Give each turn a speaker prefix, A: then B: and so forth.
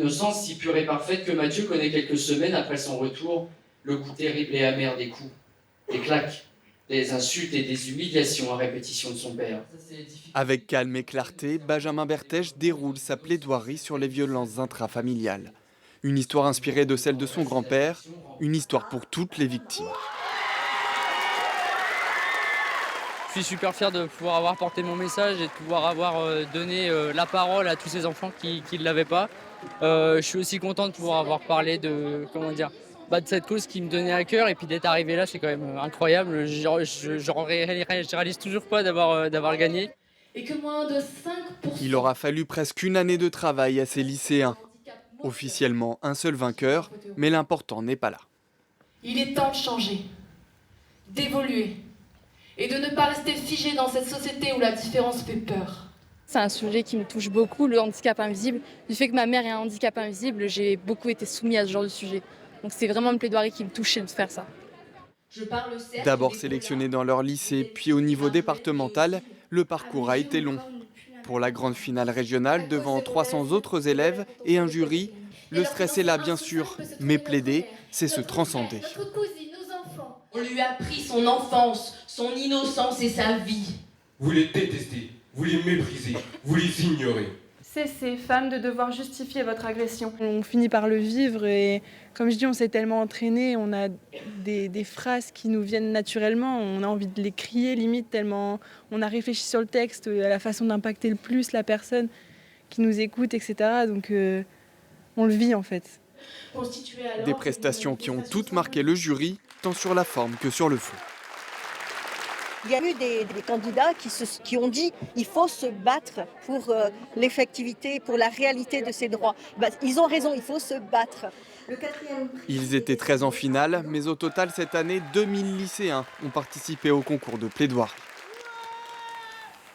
A: Innocence si pure et parfaite que Mathieu connaît quelques semaines après son retour le goût terrible et amer des coups, des claques, des insultes et des humiliations à répétition de son père.
B: Avec calme et clarté, Benjamin Bertèche déroule sa plaidoirie sur les violences intrafamiliales. Une histoire inspirée de celle de son grand-père, une histoire pour toutes les victimes.
C: Je suis super fier de pouvoir avoir porté mon message et de pouvoir avoir donné la parole à tous ces enfants qui ne l'avaient pas. Je suis aussi content de pouvoir avoir parlé de, de cette cause qui me donnait à cœur et puis d'être arrivé là, c'est quand même incroyable. Je réalise toujours pas d'avoir gagné.
D: Et que moins de 5%.
B: Il aura fallu presque une année de travail à ces lycéens. Officiellement un seul vainqueur, mais l'important n'est pas là.
D: Il est temps de changer, d'évoluer et de ne pas rester figé dans cette société où la différence fait peur.
E: C'est un sujet qui me touche beaucoup, le handicap invisible. Du fait que ma mère ait un handicap invisible, j'ai beaucoup été soumise à ce genre de sujet. Donc c'est vraiment une plaidoirie qui me touchait de faire ça.
B: D'abord sélectionné dans leur lycée, puis au niveau départemental, le parcours a été long. Pour la grande finale régionale, devant 300 autres élèves et un jury, le stress est là bien sûr, mais plaider, c'est se transcender.
D: On lui a pris son enfance, son innocence et sa vie.
F: Vous les détestez, vous les méprisez, vous les ignorez.
G: Cessez, femmes, de devoir justifier votre agression. On finit par le vivre et, comme je dis, on s'est tellement entraîné, on a des phrases qui nous viennent naturellement, on a envie de les crier limite tellement on a réfléchi sur le texte, à la façon d'impacter le plus la personne qui nous écoute, etc. Donc on le vit en fait.
B: Des prestations qui ont toutes marqué le jury, tant sur la forme que sur le fond.
H: Il y a eu des candidats qui ont dit qu'il faut se battre pour l'effectivité, pour la réalité de ces droits. Ils ont raison, il faut se battre.
B: Ils étaient 13 en finale, mais au total cette année, 2000 lycéens ont participé au concours de plaidoirie.